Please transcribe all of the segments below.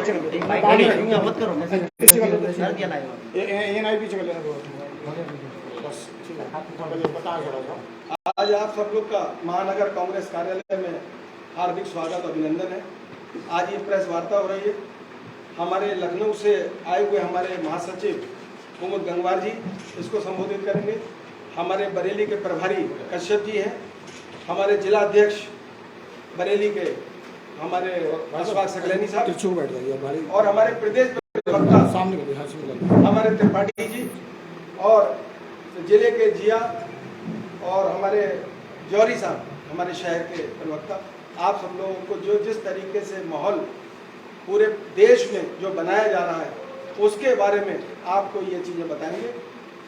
पीछे कर मत करो पीछे कर लो सर क्या लाएगा ये नहीं पीछे कर लेना बस ठीक है बता थोड़ा सा। आज आप सब लोग का महानगर कांग्रेस कार्यालय में हार्दिक स्वागत अभिनंदन है। आज ये प्रेस वार्ता हो रही है। हमारे लखनऊ से आए हुए हमारे महासचिव कुमुद गंगवार जी इसको संबोधित करेंगे। हमारे बरेली के प्रभारी कश्यप जी हैं। हमारे जिला अध्यक्ष बरेली के हमारे अशफाक सकलैनी साहब और हमारे प्रदेश प्रवक्ता हमारे त्रिपाठी जी और जिले के जिया और हमारे जौहरी साहब हमारे शहर के प्रवक्ता, आप सब लोगों को जो जिस तरीके से माहौल पूरे देश में जो बनाया जा रहा है उसके बारे में आपको ये चीज़ें बताएंगे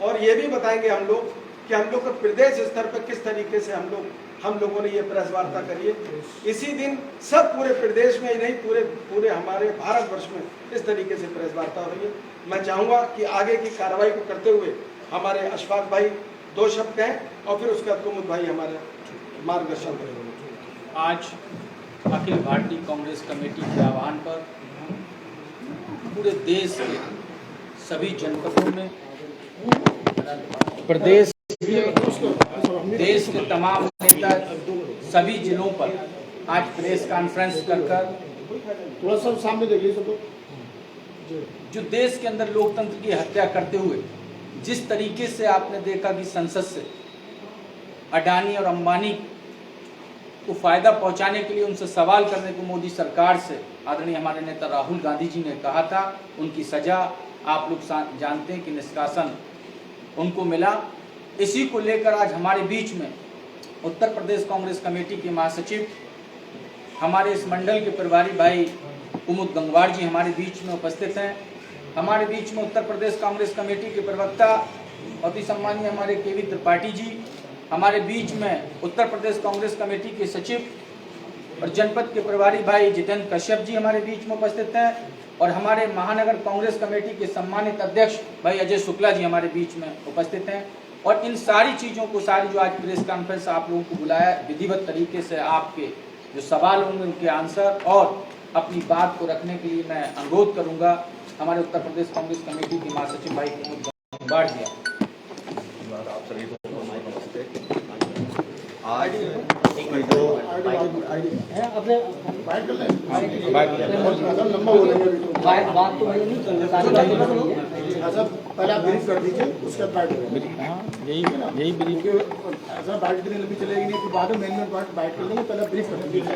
और ये भी बताएंगे हम लोग कि हम लोग को प्रदेश स्तर पर किस तरीके से हम लोगों ने ये प्रेस वार्ता करी है। इसी दिन सब पूरे प्रदेश में ही नहीं पूरे हमारे भारतवर्ष में इस तरीके से प्रेस वार्ता हो रही है। मैं चाहूँगा कि आगे की कार्रवाई को करते हुए हमारे अशफाक भाई दो शब्द कहें और फिर उसके बाद कुमुद भाई हमारे मार्गदर्शन करेंगे। आज अखिल भारतीय कांग्रेस कमेटी के आह्वान पर पूरे देश के सभी जनपदों में प्रदेश देश के तमाम नेता सभी जिलों पर आज प्रेस कॉन्फ्रेंस कर थोड़ा सा सामने देखिए सब जो देश के अंदर लोकतंत्र की हत्या करते हुए जिस तरीके से आपने देखा कि संसद से अडानी और अंबानी को फायदा पहुंचाने के लिए उनसे सवाल करने को मोदी सरकार से आदरणीय हमारे नेता राहुल गांधी जी ने कहा था, उनकी सजा आप लोग जानते हैं कि निष्कासन उनको मिला। इसी को लेकर आज हमारे बीच में उत्तर प्रदेश कांग्रेस कमेटी के महासचिव हमारे इस मंडल के प्रभारी भाई कुमुद गंगवार जी हमारे बीच में उपस्थित हैं। हमारे बीच में उत्तर प्रदेश कांग्रेस कमेटी के प्रवक्ता अति सम्मानीय हमारे केवी त्रिपाठी जी, हमारे बीच में उत्तर प्रदेश कांग्रेस कमेटी के सचिव और जनपद के प्रभारी भाई जितेंद्र कश्यप जी हमारे बीच में उपस्थित हैं और हमारे महानगर कांग्रेस कमेटी के सम्मानित अध्यक्ष भाई अजय शुक्ला जी हमारे बीच में उपस्थित हैं। और इन सारी चीज़ों को सारी जो आज प्रेस कॉन्फ्रेंस आप लोगों को बुलाया विधिवत तरीके से आपके जो सवाल होंगे उनके आंसर और अपनी बात को रखने के लिए मैं अनुरोध करूंगा हमारे उत्तर प्रदेश कांग्रेस कमेटी के महासचिव भाई कुमुद गंगवार जी। आप सभी को नमस्ते। आज जो अपने लंबा हो बात तो पहले आप ब्रीफ कर दीजिए उसके बाद यही ब्रीफ ऐसा बाइट इतनी लंबी चलेगी नहीं, बाद में मेन बाइट कर देंगे, पहले ब्रीफ कर दीजिए।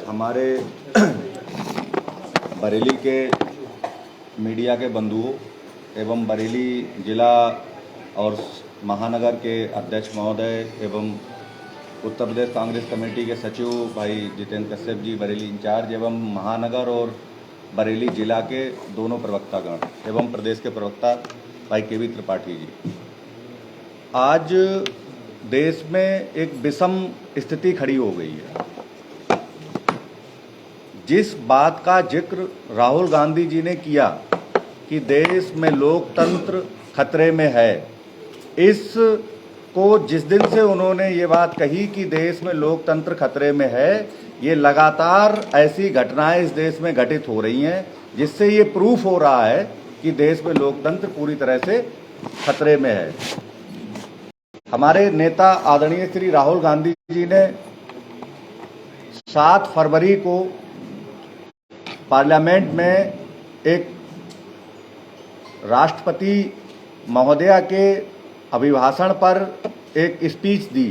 हमारे बरेली के मीडिया के बंधुओं एवं बरेली जिला और महानगर के अध्यक्ष महोदय एवं उत्तर प्रदेश कांग्रेस कमेटी के सचिव भाई जितेंद्र कश्यप जी बरेली इंचार्ज एवं महानगर और बरेली जिला के दोनों प्रवक्तागण एवं प्रदेश के प्रवक्ता भाई केवी त्रिपाठी जी, आज देश में एक विषम स्थिति खड़ी हो गई है। जिस बात का जिक्र राहुल गांधी जी ने किया कि देश में लोकतंत्र खतरे में है, इस को जिस दिन से उन्होंने ये बात कही कि देश में लोकतंत्र खतरे में है, ये लगातार ऐसी घटनाएं इस देश में घटित हो रही हैं जिससे ये प्रूफ हो रहा है कि देश में लोकतंत्र पूरी तरह से खतरे में है। हमारे नेता आदरणीय श्री राहुल गांधी जी ने 7 फरवरी को पार्लियामेंट में एक राष्ट्रपति महोदया के अभिभाषण पर एक स्पीच दी,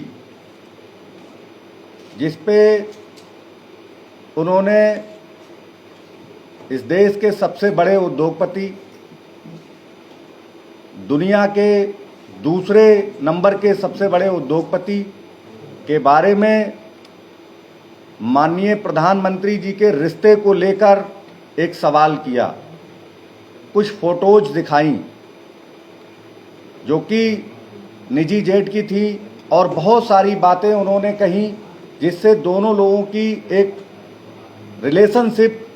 जिस पे उन्होंने इस देश के सबसे बड़े उद्योगपति, दुनिया के दूसरे नंबर के सबसे बड़े उद्योगपति के बारे में माननीय प्रधानमंत्री जी के रिश्ते को लेकर एक सवाल किया। कुछ फोटोज दिखाई जो कि निजी जेट की थी और बहुत सारी बातें उन्होंने कही जिससे दोनों लोगों की एक रिलेशनशिप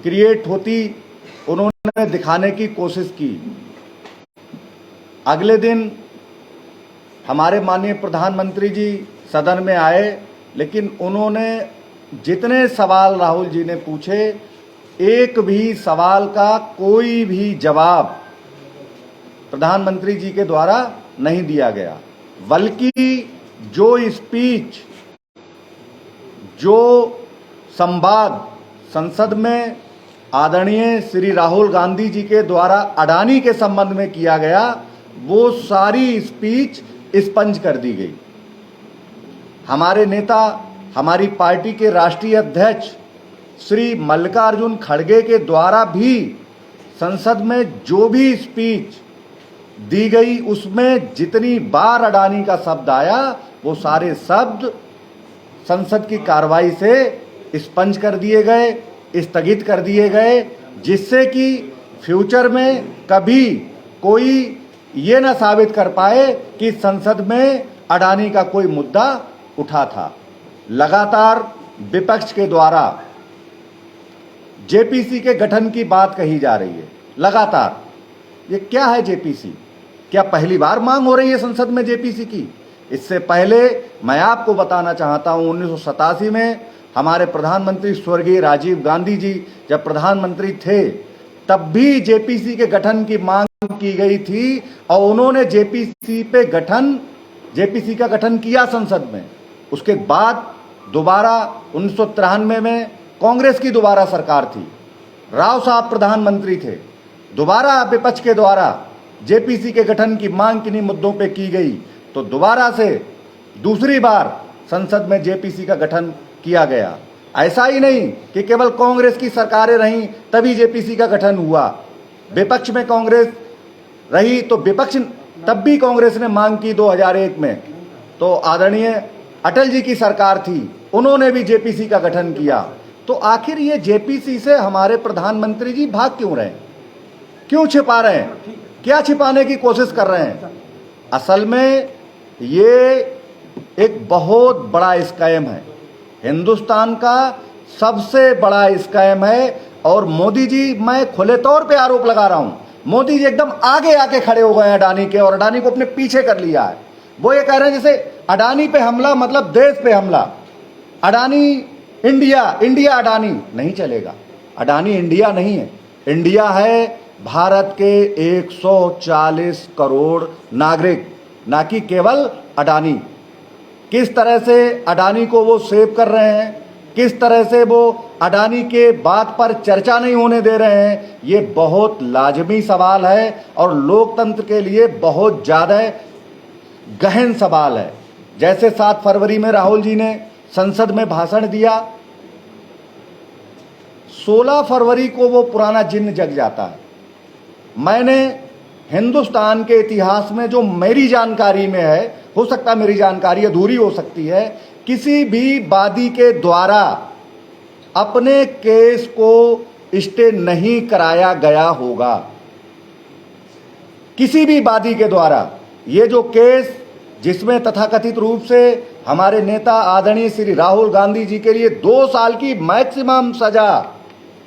क्रिएट होती उन्होंने दिखाने की कोशिश की। अगले दिन हमारे माननीय प्रधानमंत्री जी सदन में आए, लेकिन उन्होंने जितने सवाल राहुल जी ने पूछे, एक भी सवाल का कोई भी जवाब प्रधानमंत्री जी के द्वारा नहीं दिया गया। बल्कि जो स्पीच, जो संवाद संसद में आदरणीय श्री राहुल गांधी जी के द्वारा अडानी के संबंध में किया गया, वो सारी स्पीच स्पंज कर दी गई। हमारे नेता, हमारी पार्टी के राष्ट्रीय अध्यक्ष श्री मल्लिकार्जुन खड़गे के द्वारा भी संसद में जो भी स्पीच दी गई, उसमें जितनी बार अडानी का शब्द आया, वो सारे शब्द संसद की कार्रवाई से स्पंज कर दिए गए, स्थगित कर दिए गए, जिससे कि फ्यूचर में कभी कोई ये ना साबित कर पाए कि संसद में अडानी का कोई मुद्दा उठा था। लगातार विपक्ष के द्वारा जेपीसी के गठन की बात कही जा रही है। लगातार ये क्या है जेपीसी? क्या पहली बार मांग हो रही है संसद में जेपीसी की? इससे पहले मैं आपको बताना चाहता हूं, 1987 में हमारे प्रधानमंत्री स्वर्गीय राजीव गांधी जी जब प्रधानमंत्री थे, तब भी जेपीसी के गठन की मांग की गई थी और उन्होंने जेपीसी का गठन किया संसद में। उसके बाद दोबारा 1993 में कांग्रेस की दोबारा सरकार थी, राव साहब प्रधानमंत्री थे, दोबारा विपक्ष के द्वारा जेपीसी के गठन की मांग किन्हीं मुद्दों पे की गई, तो दोबारा से दूसरी बार संसद में जेपीसी का गठन किया गया। ऐसा ही नहीं कि केवल कांग्रेस की सरकारें रहीं तभी जेपीसी का गठन हुआ, विपक्ष में कांग्रेस रही तो विपक्ष तब भी कांग्रेस ने मांग की 2001 में, तो आदरणीय अटल जी की सरकार थी, उन्होंने भी जेपीसी का गठन किया। तो आखिर ये जेपीसी से हमारे प्रधानमंत्री जी भाग क्यों रहे हैं? क्यों छिपा रहे हैं? क्या छिपाने की कोशिश कर रहे हैं? असल में ये एक बहुत बड़ा स्कैम है, हिंदुस्तान का सबसे बड़ा स्कैम है। और मोदी जी, मैं खुले तौर पे आरोप लगा रहा हूं, मोदी जी एकदम आगे आके खड़े हो गए हैं अडानी के और अडानी को अपने पीछे कर लिया है। वो ये कह रहे हैं जैसे अडानी पे हमला मतलब देश पे हमला, अडानी इंडिया, इंडिया अडानी। नहीं चलेगा, अडानी इंडिया नहीं है, इंडिया है भारत के 140 करोड़ नागरिक, ना कि केवल अडानी। किस तरह से अडानी को वो सेव कर रहे हैं, किस तरह से वो अडानी के बात पर चर्चा नहीं होने दे रहे हैं, ये बहुत लाजमी सवाल है और लोकतंत्र के लिए बहुत ज़्यादा गहन सवाल है। जैसे 7 फरवरी में राहुल जी ने संसद में भाषण दिया, 16 फरवरी को वो पुराना जिन्न जग जाता है। मैंने हिंदुस्तान के इतिहास में जो मेरी जानकारी में है, हो सकता है मेरी जानकारी अधूरी हो सकती है, किसी भी वादी के द्वारा अपने केस को स्टे नहीं कराया गया होगा, किसी भी वादी के द्वारा। ये जो केस जिसमें तथाकथित रूप से हमारे नेता आदरणीय श्री राहुल गांधी जी के लिए 2 साल की मैक्सिमम सजा,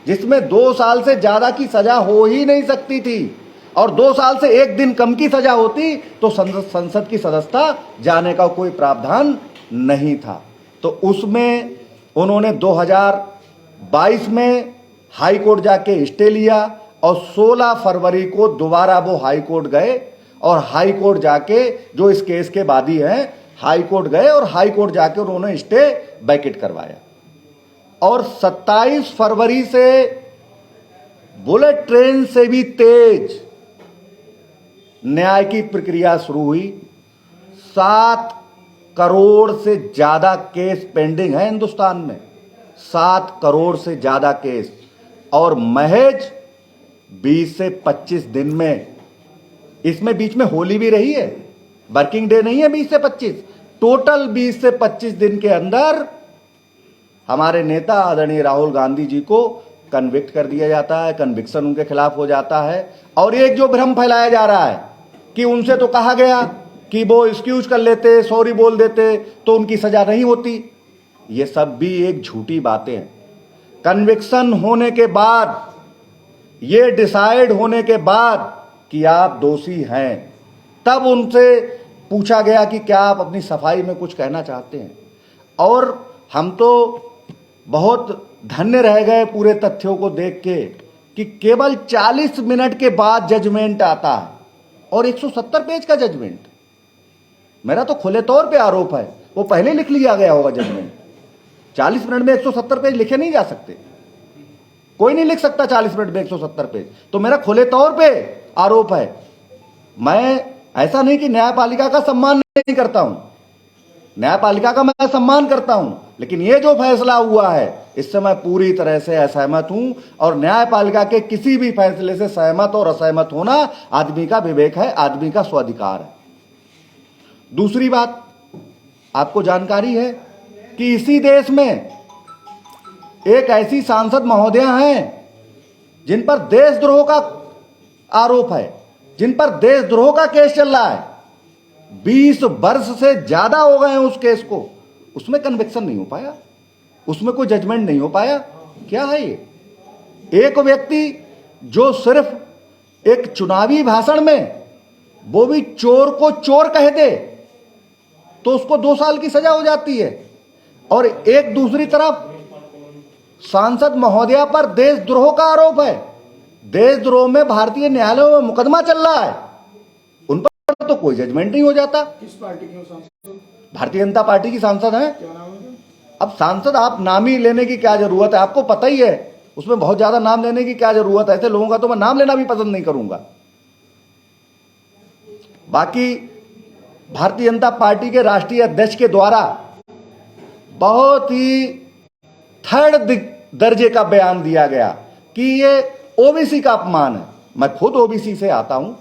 जिसमें 2 साल से ज्यादा की सजा हो ही नहीं सकती थी और 2 साल से 1 दिन कम की सजा होती तो संसद की सदस्यता जाने का कोई प्रावधान नहीं था। तो उसमें उन्होंने 2022 में हाई कोर्ट जाके स्टे लिया और 16 फरवरी को दोबारा वो हाई कोर्ट गए और हाई कोर्ट जाके जो इस केस के वादी हैं हाई कोर्ट गए और हाई कोर्ट जाके उन्होंने स्टे वैकेट करवाया। और 27 फरवरी से बुलेट ट्रेन से भी तेज न्याय की प्रक्रिया शुरू हुई। 7 करोड़ से ज्यादा केस पेंडिंग है हिंदुस्तान में, 7 करोड़ से ज्यादा केस, और महज 20 से 25 दिन में, इसमें बीच में होली भी रही है, वर्किंग डे नहीं है 20 से 25, टोटल 20 से 25 दिन के अंदर हमारे नेता आदरणीय राहुल गांधी जी को कन्विक्ट कर दिया जाता है, कन्विक्शन उनके खिलाफ हो जाता है। और एक जो भ्रम फैलाया जा रहा है कि उनसे तो कहा गया कि वो एक्सक्यूज कर लेते, सॉरी बोल देते तो उनकी सजा नहीं होती, ये सब भी एक झूठी बातें हैं। कन्विक्शन होने के बाद, ये डिसाइड होने के बाद कि आप दोषी हैं, तब उनसे पूछा गया कि क्या आप अपनी सफाई में कुछ कहना चाहते हैं, और हम तो बहुत धन्य रह गए पूरे तथ्यों को देख के कि केवल 40 मिनट के बाद जजमेंट आता है, और 170 पेज का जजमेंट। मेरा तो खुले तौर पे आरोप है, वो पहले लिख लिया गया होगा जजमेंट। 40 मिनट में 170 पेज लिखे नहीं जा सकते, कोई नहीं लिख सकता 40 मिनट में 170 पेज। तो मेरा खुले तौर पे आरोप है। मैं ऐसा नहीं कि न्यायपालिका का सम्मान नहीं करता हूं, न्यायपालिका का मैं सम्मान करता हूं, लेकिन ये जो फैसला हुआ है इससे मैं पूरी तरह से असहमत हूं, और न्यायपालिका के किसी भी फैसले से सहमत और असहमत होना आदमी का विवेक है, आदमी का स्वाधिकार है। दूसरी बात, आपको जानकारी है कि इसी देश में एक ऐसी सांसद महोदया हैं जिन पर देशद्रोह का आरोप है, जिन पर देशद्रोह का केस चल रहा है। 20 वर्ष से ज्यादा हो गए हैं उस केस को, उसमें कन्विक्शन नहीं हो पाया, उसमें कोई जजमेंट नहीं हो पाया। क्या है ये? एक व्यक्ति जो सिर्फ एक चुनावी भाषण में वो भी चोर को चोर कह दे तो उसको 2 साल की सजा हो जाती है, और एक दूसरी तरफ सांसद महोदया पर देशद्रोह का आरोप है। देशद्रोह में भारतीय न्यायालयों में मुकदमा चल रहा है, उन पर तो कोई जजमेंट नहीं हो जाता। किस पार्टी के हो सांसद? भारतीय जनता पार्टी की सांसद हैं। क्या नाम है? अब सांसद आप नाम ही लेने की क्या जरूरत है, आपको पता ही है, उसमें बहुत ज्यादा नाम लेने की क्या जरूरत है। ऐसे लोगों का तो मैं नाम लेना भी पसंद नहीं करूंगा। बाकी भारतीय जनता पार्टी के राष्ट्रीय अध्यक्ष के द्वारा बहुत ही थर्ड दर्जे का बयान दिया गया कि ये ओबीसी का अपमान है। मैं खुद ओबीसी से आता हूं,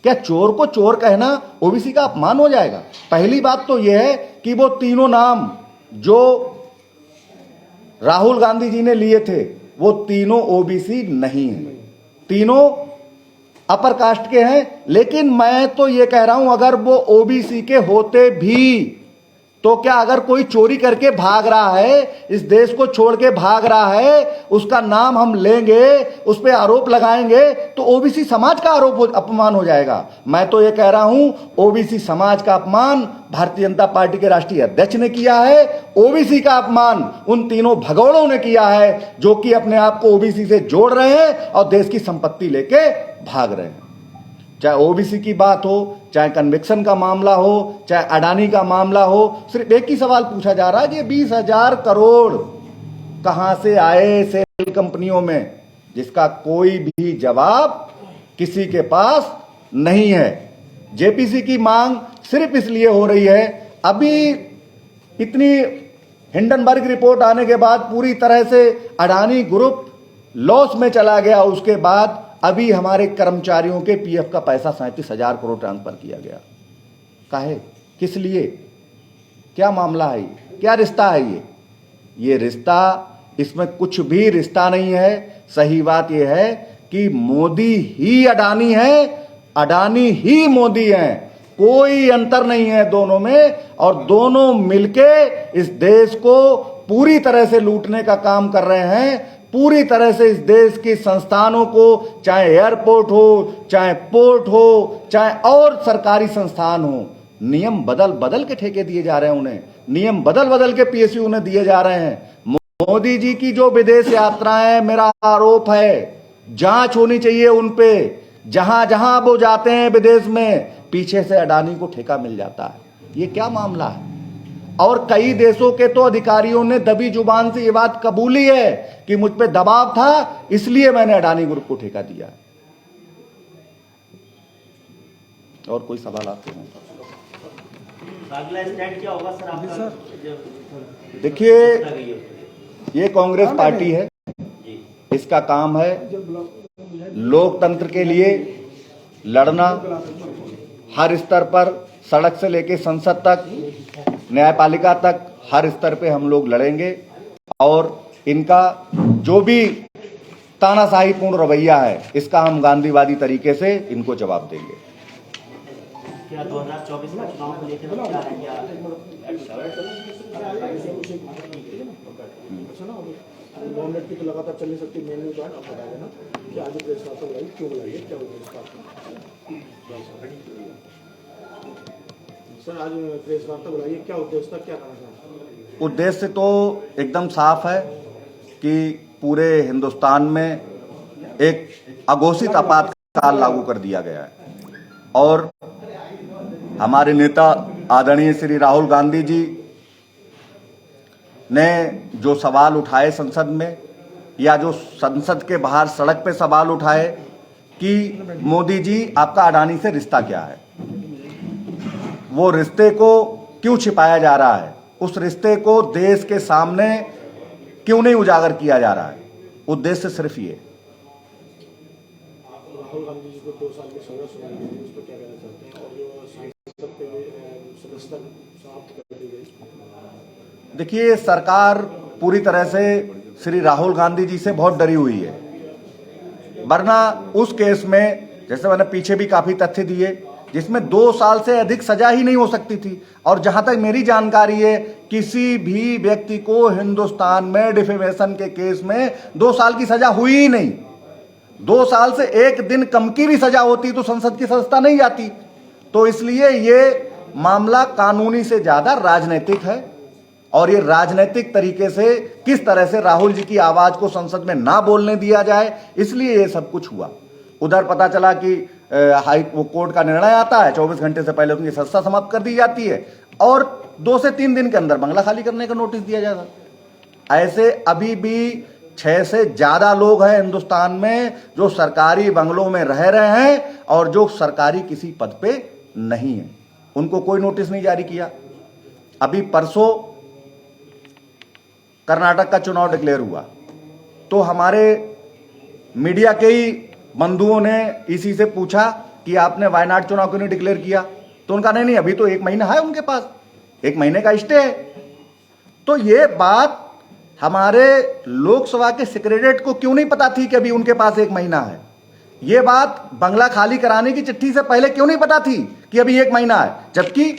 क्या चोर को चोर कहना ओबीसी का अपमान हो जाएगा? पहली बात तो यह है कि वो तीनों नाम जो राहुल गांधी जी ने लिए थे वो तीनों ओबीसी नहीं है, तीनों अपर कास्ट के हैं। लेकिन मैं तो ये कह रहा हूं, अगर वो ओबीसी के होते भी तो क्या अगर कोई चोरी करके भाग रहा है, इस देश को छोड़ के भाग रहा है, उसका नाम हम लेंगे, उस पर आरोप लगाएंगे तो ओबीसी समाज का अपमान हो जाएगा। मैं तो ये कह रहा हूं, ओबीसी समाज का अपमान भारतीय जनता पार्टी के राष्ट्रीय अध्यक्ष ने किया है, ओबीसी का अपमान उन तीनों भगोड़ों ने किया है जो कि अपने आप को ओबीसी से जोड़ रहे हैं और देश की संपत्ति लेके भाग रहे हैं। चाहे ओबीसी की बात हो, चाहे कन्विक्शन का मामला हो, चाहे अडानी का मामला हो, सिर्फ एक ही सवाल पूछा जा रहा है कि 20,000 करोड़ कहां से आए सेल कंपनियों में, जिसका कोई भी जवाब किसी के पास नहीं है। जेपीसी की मांग सिर्फ इसलिए हो रही है, अभी इतनी हिंडनबर्ग रिपोर्ट आने के बाद पूरी तरह से अडानी ग्रुप लॉस में चला गया, उसके बाद अभी हमारे कर्मचारियों के पीएफ का पैसा 37,000 करोड़ ट्रांसफर किया गया। काहे? किस लिए? क्या मामला है? क्या रिश्ता है ये रिश्ता, इसमें कुछ भी रिश्ता नहीं है। सही बात यह है कि मोदी ही अडानी है, अडानी ही मोदी है, कोई अंतर नहीं है दोनों में, और दोनों मिलके इस देश को पूरी तरह से लूटने का काम कर रहे हैं। पूरी तरह से इस देश के संस्थानों को, चाहे एयरपोर्ट हो, चाहे पोर्ट हो, चाहे और सरकारी संस्थान हो, नियम बदल बदल के ठेके दिए जा रहे हैं उन्हें, नियम बदल बदल के पीएसयू उन्हें दिए जा रहे हैं। मोदी जी की जो विदेश यात्राएं, मेरा आरोप है, जांच होनी चाहिए उन पे। जहां जहां वो जाते हैं विदेश में, पीछे से अडानी को ठेका मिल जाता है। ये क्या मामला है? और कई देशों के तो अधिकारियों ने दबी जुबान से ये बात कबूली है कि मुझ पे दबाव था, इसलिए मैंने अडानी ग्रुप को ठेका दिया। और कोई सवाल आते हैं? अगला स्टेप क्या होगा सर आपका? देखिए, ये कांग्रेस पार्टी है, इसका काम है लोकतंत्र के लिए लड़ना। हर स्तर पर, सड़क से लेकर संसद तक, न्यायपालिका तक, हर स्तर पे हम लोग लड़ेंगे और इनका जो भी तानाशाहीपूर्ण रवैया है, इसका हम गांधीवादी तरीके से इनको जवाब देंगे। क्या 2024 का चुनाव को लेकर क्या है? क्या गवर्नमेंट की तो लगातार चल नहीं सकती, मेन न्यूज आप बता देना कि आज प्रेस वार्ता बुलाई, क्यों बुलाई है, क्या वजह है? सर आज प्रेस वार्ता बुलाई है, क्या उद्देश्य था, क्या कहना चाहते हैं? उद्देश्य तो एकदम साफ है कि पूरे हिंदुस्तान में एक अघोषित आपातकाल लागू कर दिया गया है और हमारे नेता आदरणीय श्री राहुल गांधी जी ने जो सवाल उठाए संसद में या जो संसद के बाहर सड़क पे सवाल उठाए कि मोदी जी आपका अडानी से रिश्ता क्या है, वो रिश्ते को क्यों छिपाया जा रहा है, उस रिश्ते को देश के सामने क्यों नहीं उजागर किया जा रहा है, उद्देश्य सिर्फ ये। राहुल गांधी जी को 2 साल की सजा सुनाई गई, उस पर क्या कहना चाहते हैं? और जो संसद पे सदस्यता समाप्त कर दी गई। देखिए, सरकार पूरी तरह से श्री राहुल गांधी जी से बहुत डरी हुई है, वरना उस केस में जैसे मैंने पीछे भी काफी तथ्य दिए जिसमें 2 साल से अधिक सजा ही नहीं हो सकती थी। और जहां तक मेरी जानकारी है, किसी भी व्यक्ति को हिंदुस्तान में डिफेमेशन के केस में 2 साल की सजा हुई ही नहीं। 2 साल से 1 दिन कम की भी सजा होती तो संसद की सदस्यता नहीं जाती। तो इसलिए ये मामला कानूनी से ज्यादा राजनीतिक है और ये राजनीतिक तरीके से किस तरह से राहुल जी की आवाज को संसद में ना बोलने दिया जाए, इसलिए ये सब कुछ हुआ। उधर पता चला कि हाई कोर्ट का निर्णय आता है, 24 घंटे से पहले उनकी सत्ता समाप्त कर दी जाती है और 2 से 3 दिन के अंदर बंगला खाली करने का नोटिस दिया जाता। ऐसे अभी भी 6 से ज्यादा लोग हैं हिंदुस्तान में जो सरकारी बंगलों में रह रहे हैं और जो सरकारी किसी पद पे नहीं है, उनको कोई नोटिस नहीं जारी किया। अभी परसों कर्नाटक का चुनाव डिक्लेयर हुआ तो हमारे मीडिया के ही बंधुओं ने इसी से पूछा कि आपने वायनाड चुनाव क्यों नहीं डिक्लेयर किया, तो उनका नहीं, अभी तो 1 महीना है उनके पास, 1 महीने का स्टे है। तो ये बात हमारे लोकसभा के सेक्रेटरीट को क्यों नहीं पता थी कि अभी उनके पास 1 महीना है? ये बात बंगला खाली कराने की चिट्ठी से पहले क्यों नहीं पता थी कि अभी 1 महीना है, जबकि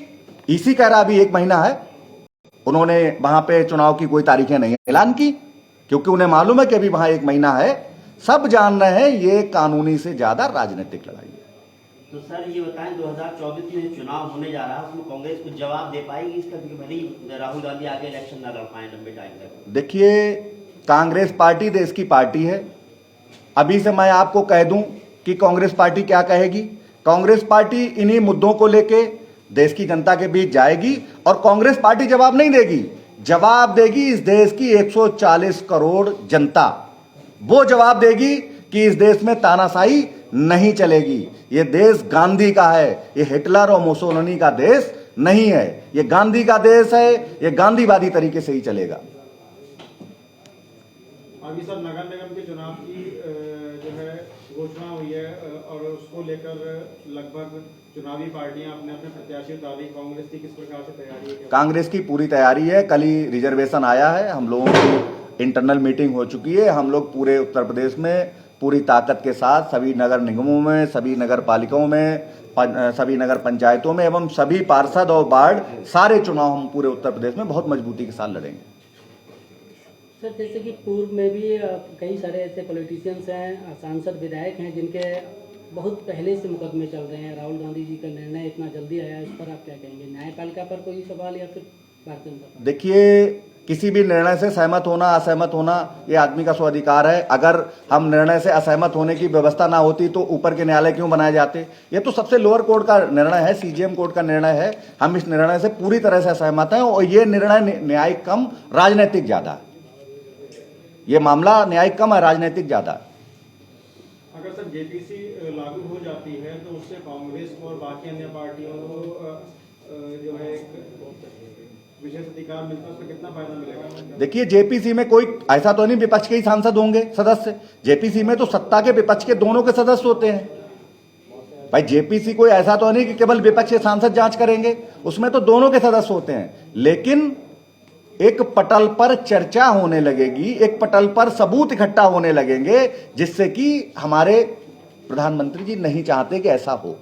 इसी कह रहा अभी 1 महीना है। उन्होंने वहां पे चुनाव की कोई तारीखें नहीं ऐलान की क्योंकि उन्हें मालूम है कि अभी वहां 1 महीना है। सब जान रहे हैं ये कानूनी से ज्यादा राजनीतिक लड़ाई है। तो सर ये बताएं, 2024 में जो चुनाव होने जा रहा है उसमें कांग्रेस कुछ जवाब दे पाएगी इसका, क्योंकि भले ही राहुल गांधी आगे इलेक्शन ना लड़ पाए लंबे टाइम तक? देखिए, कांग्रेस पार्टी देश की पार्टी है। अभी से मैं आपको कह दूं कि कांग्रेस पार्टी क्या कहेगी। कांग्रेस पार्टी इन्हीं मुद्दों को लेके देश की जनता के बीच जाएगी और कांग्रेस पार्टी जवाब नहीं देगी, जवाब देगी इस देश की 140 करोड़ जनता। वो जवाब देगी कि इस देश में तानाशाही नहीं चलेगी। ये देश गांधी का है, ये हिटलर और मुसोलिनी का देश नहीं है, ये गांधी का देश है, ये गांधीवादी तरीके से ही चलेगा। आगे सर नगर निगम के चुनाव की जो है घोषणा हुई है और उसको लेकर लगभग चुनावी पार्टियां अपने अपने प्रत्याशी उतारी, कांग्रेस की किस प्रकार से तैयारी है? कांग्रेस की पूरी तैयारी है। कल ही रिजर्वेशन आया है, हम लोगों की इंटरनल मीटिंग हो चुकी है। हम लोग पूरे उत्तर प्रदेश में पूरी ताकत के साथ सभी नगर निगमों में, सभी नगर पालिकाओं में, सभी नगर पंचायतों में एवं सभी पार्षद और वार्ड सारे चुनाव हम पूरे उत्तर प्रदेश में बहुत मजबूती के साथ लड़ेंगे। सर, जैसे कि पूर्व में भी कई सारे ऐसे पॉलिटिशियंस हैं, सांसद, विधायक हैं जिनके बहुत पहले से मुकदमे चल रहे हैं। राहुल गांधी जी का निर्णय इतना जल्दी आया, इस पर आप क्या कहेंगे? न्यायपालिका पर कोई सवाल या फिर भारतीय जनता पार्टी? देखिए, किसी भी निर्णय से सहमत होना असहमत होना ये आदमी का स्वाधिकार है। अगर हम निर्णय से असहमत होने की व्यवस्था ना होती तो ऊपर के न्यायालय क्यों बनाए जाते? ये तो सबसे लोअर कोर्ट का निर्णय है, सीजेएम कोर्ट का निर्णय है। हम इस निर्णय से पूरी तरह से असहमत हैं और ये निर्णय न्यायिक कम राजनीतिक ज्यादा है। ये मामला न्यायिक कम है, राजनीतिक ज्यादा है। अगर सर जेपीसी लागू हो जाती है तो उससे कांग्रेस को और बाकी अन्य पार्टियों को जो है विशेष अधिकार मिलता है, उससे कितना फायदा मिलेगा? देखिए, जेपीसी में कोई ऐसा तो नहीं विपक्ष के ही सांसद होंगे सदस्य। जेपीसी में तो सत्ता के विपक्ष के दोनों के सदस्य होते हैं। भाई जेपीसी कोई ऐसा तो नहीं कि केवल विपक्ष के सांसद जांच करेंगे, उसमें तो दोनों के सदस्य होते हैं। लेकिन एक पटल पर चर्चा होने लगेगी, एक पटल पर सबूत इकट्ठा होने लगेंगे, जिससे कि हमारे प्रधानमंत्री जी नहीं चाहते कि ऐसा हो।